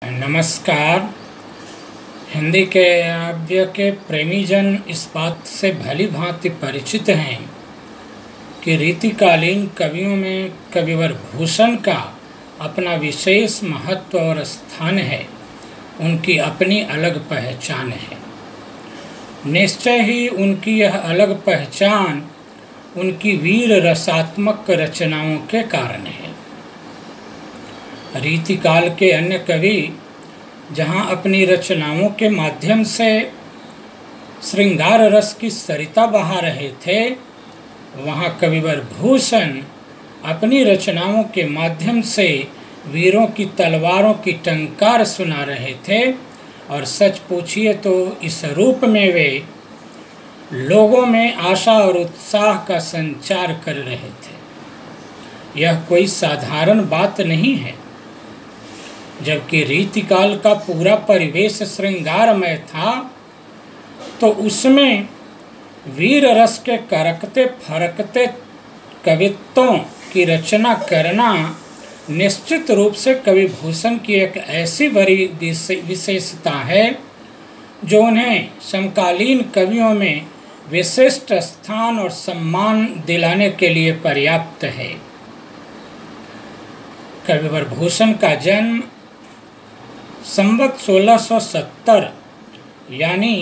नमस्कार। हिंदी के काव्य के प्रेमीजन इस बात से भली भांति परिचित हैं कि रीतिकालीन कवियों में कविवर भूषण का अपना विशेष महत्व और स्थान है। उनकी अपनी अलग पहचान है। निश्चय ही उनकी यह अलग पहचान उनकी वीर रसात्मक रचनाओं के कारण है। रीतिकाल के अन्य कवि जहाँ अपनी रचनाओं के माध्यम से श्रृंगार रस की सरिता बहा रहे थे, वहाँ कविवर भूषण अपनी रचनाओं के माध्यम से वीरों की तलवारों की टंकार सुना रहे थे। और सच पूछिए तो इस रूप में वे लोगों में आशा और उत्साह का संचार कर रहे थे। यह कोई साधारण बात नहीं है। जबकि रीतिकाल का पूरा परिवेश श्रृंगारमय था, तो उसमें वीर रस के करकते फरकते कवित्वों की रचना करना निश्चित रूप से कवि भूषण की एक ऐसी बड़ी विशेषता है जो उन्हें समकालीन कवियों में विशिष्ट स्थान और सम्मान दिलाने के लिए पर्याप्त है। कविवर भूषण का जन्म संवत 1670 यानी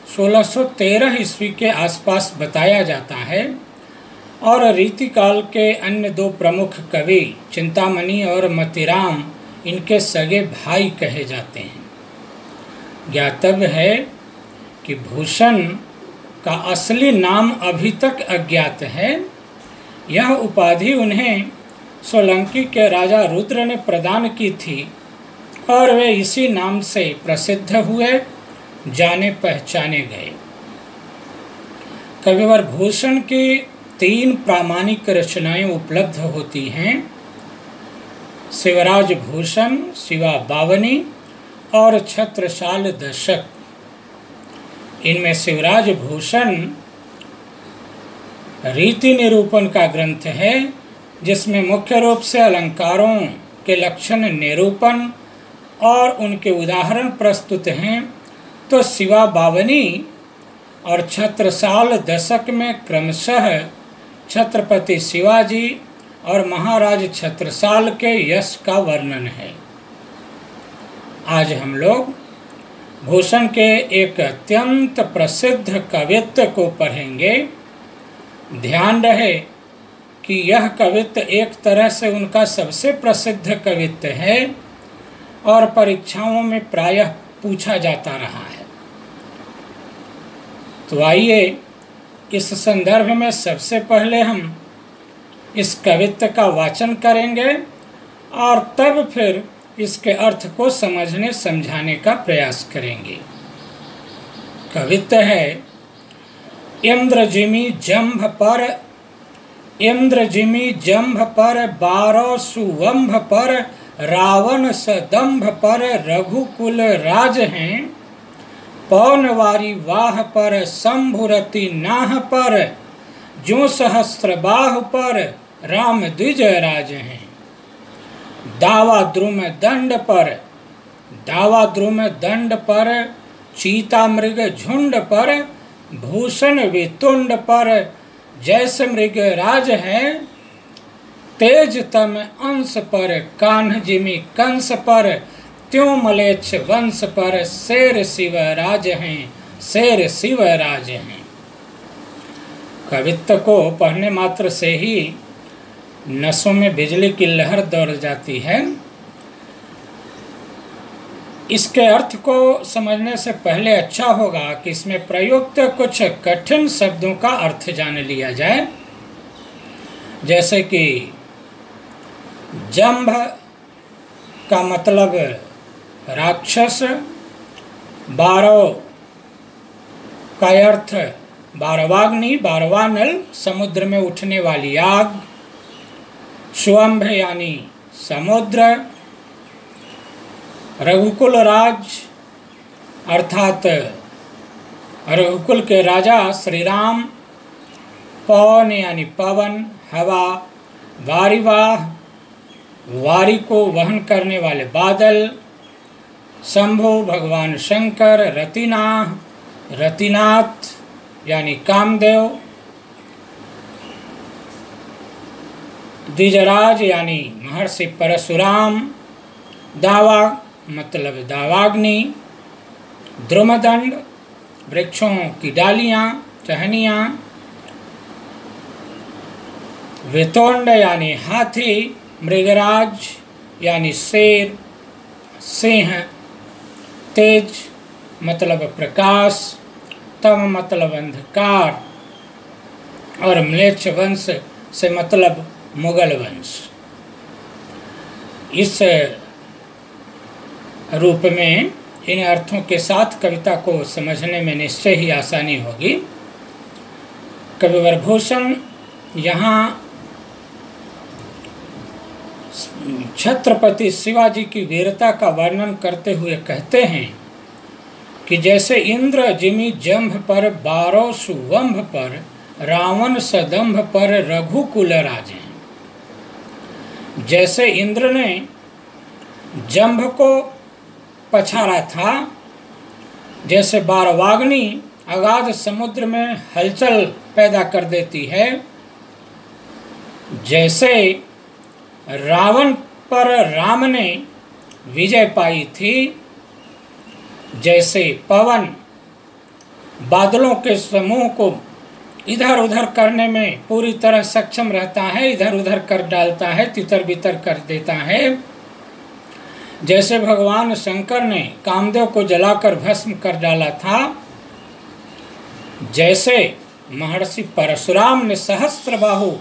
1613 ईस्वी के आसपास बताया जाता है और रीतिकाल के अन्य दो प्रमुख कवि चिंतामणि और मतिराम इनके सगे भाई कहे जाते हैं। ज्ञातव्य है कि भूषण का असली नाम अभी तक अज्ञात है। यह उपाधि उन्हें सोलंकी के राजा रुद्र ने प्रदान की थी और वे इसी नाम से प्रसिद्ध हुए, जाने पहचाने गए। कविवर भूषण की 3 प्रामाणिक रचनाएं उपलब्ध होती हैं: शिवराज भूषण, शिवा बावनी और छत्रसाल दशक। इनमें शिवराज भूषण रीति निरूपण का ग्रंथ है, जिसमें मुख्य रूप से अलंकारों के लक्षण निरूपण और उनके उदाहरण प्रस्तुत हैं। तो शिवा बावनी और छत्रसाल दशक में क्रमशः छत्रपति शिवाजी और महाराज छत्रसाल के यश का वर्णन है। आज हम लोग भूषण के एक अत्यंत प्रसिद्ध कवित्व को पढ़ेंगे। ध्यान रहे कि यह कवित्व एक तरह से उनका सबसे प्रसिद्ध कवित्व है और परीक्षाओं में प्रायः पूछा जाता रहा है। तो आइए इस संदर्भ में सबसे पहले हम इस कवित्व का वाचन करेंगे और तब फिर इसके अर्थ को समझने समझाने का प्रयास करेंगे। कवित्व है: इंद्रजिमी जंभ पर 12 सुवंभ पर रावण सदंभ पर रघुकुल राज हैं। पौनवारी वाह पर शंभुरति नाह पर जो सहस्त्रबाह पर राम द्विज राज हैं। दावा द्रुम दंड पर चीता मृग झुंड पर भूषण वितुंड पर जैसे मृग राज है। तेज तम अंश पर कान्ह जिमी कंस पर त्यों मलेच्छ वंश पर शेर शिवराज हैं। कवित्व को पढ़ने मात्र से ही नसों में बिजली की लहर दौड़ जाती है। इसके अर्थ को समझने से पहले अच्छा होगा कि इसमें प्रयुक्त कुछ कठिन शब्दों का अर्थ जान लिया जाए। जैसे कि जंभ का मतलब राक्षस, 12 का अर्थ 12वाग्नि, 12वां नल, समुद्र में उठने वाली आग। स्वंभ यानी समुद्र। रघुकुल राज अर्थात रघुकुल के राजा श्री राम। पवन यानी पवन, हवा। वारिवाह वारी को वहन करने वाले बादल। शंभु भगवान शंकर, रतिनाथ यानी कामदेव, द्विजराज यानी महर्षि परशुराम, दावा मतलब दावाग्नि, द्रुमदंड वृक्षों की डालियाँ टहनियाँ, वितोंड यानी हाथी, मृगराज यानी शेर, सिंह, तेज मतलब प्रकाश, तम मतलब अंधकार, और म्लेच्छ वंश से मतलब मुगल वंश। इस रूप में इन अर्थों के साथ कविता को समझने में निश्चय ही आसानी होगी। कविवर भूषण यहाँ छत्रपति शिवाजी की वीरता का वर्णन करते हुए कहते हैं कि जैसे इंद्र जिमि जंभ पर, 12 सुवंभ पर, रावण सदंभ पर रघुकुल राजे। जैसे इंद्र ने जंभ को पछाड़ा था, जैसे बारवाग्नि अगाध समुद्र में हलचल पैदा कर देती है, जैसे रावण पर राम ने विजय पाई थी, जैसे पवन बादलों के समूह को इधर उधर करने में पूरी तरह सक्षम रहता है, इधर उधर कर डालता है, तितर बितर कर देता है, जैसे भगवान शंकर ने कामदेव को जलाकर भस्म कर डाला था, जैसे महर्षि परशुराम ने सहस्त्रबाहु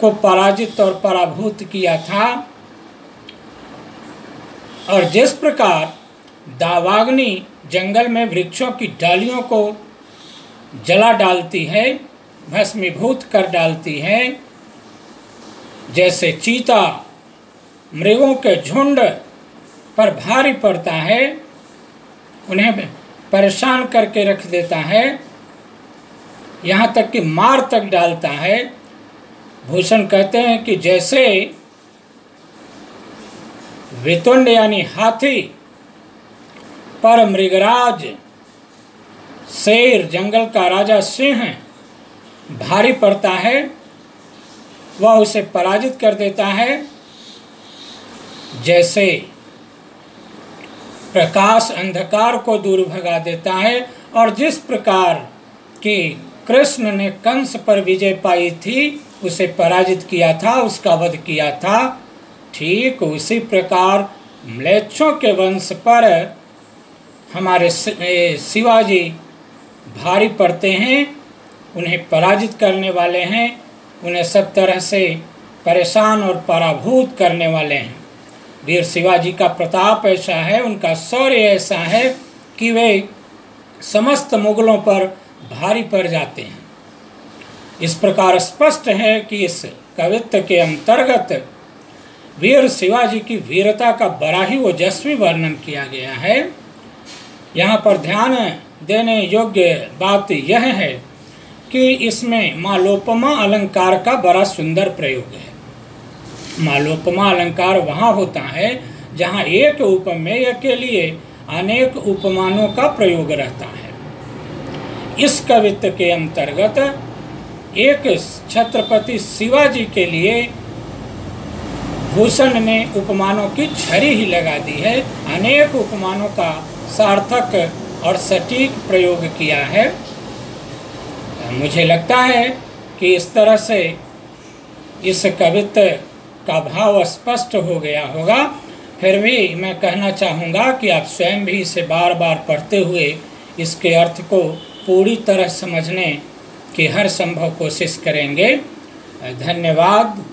को पराजित और पराभूत किया था, और जिस प्रकार दावाग्नि जंगल में वृक्षों की डालियों को जला डालती है, भस्मीभूत कर डालती है, जैसे चीता मृगों के झुंड पर भारी पड़ता है, उन्हें परेशान करके रख देता है, यहाँ तक कि मार तक डालता है। भूषण कहते हैं कि जैसे वितुंड यानी हाथी पर मृगराज शेर, जंगल का राजा सिंह भारी पड़ता है, वह उसे पराजित कर देता है, जैसे प्रकाश अंधकार को दूर भगा देता है, और जिस प्रकार कि कृष्ण ने कंस पर विजय पाई थी, उसे पराजित किया था, उसका वध किया था, ठीक उसी प्रकार म्लेच्छों के वंश पर हमारे शिवाजी भारी पड़ते हैं, उन्हें पराजित करने वाले हैं, उन्हें सब तरह से परेशान और पराभूत करने वाले हैं। वीर शिवाजी का प्रताप ऐसा है, उनका शौर्य ऐसा है कि वे समस्त मुगलों पर भारी पड़ जाते हैं। इस प्रकार स्पष्ट है कि इस कवित्व के अंतर्गत वीर शिवाजी की वीरता का बड़ा ही ओजस्वी वर्णन किया गया है। यहाँ पर ध्यान देने योग्य बात यह है कि इसमें मालोपमा अलंकार का बड़ा सुंदर प्रयोग है। मालोपमा अलंकार वहाँ होता है जहाँ एक उपमेय के लिए अनेक उपमानों का प्रयोग रहता है। इस कवित्व के अंतर्गत एक छत्रपति शिवाजी के लिए भूषण ने उपमानों की छड़ी ही लगा दी है, अनेक उपमानों का सार्थक और सटीक प्रयोग किया है। मुझे लगता है कि इस तरह से इस कवित्व का भाव स्पष्ट हो गया होगा। फिर भी मैं कहना चाहूँगा कि आप स्वयं भी इसे बार बार पढ़ते हुए इसके अर्थ को पूरी तरह समझने की हर संभव कोशिश करेंगे। धन्यवाद।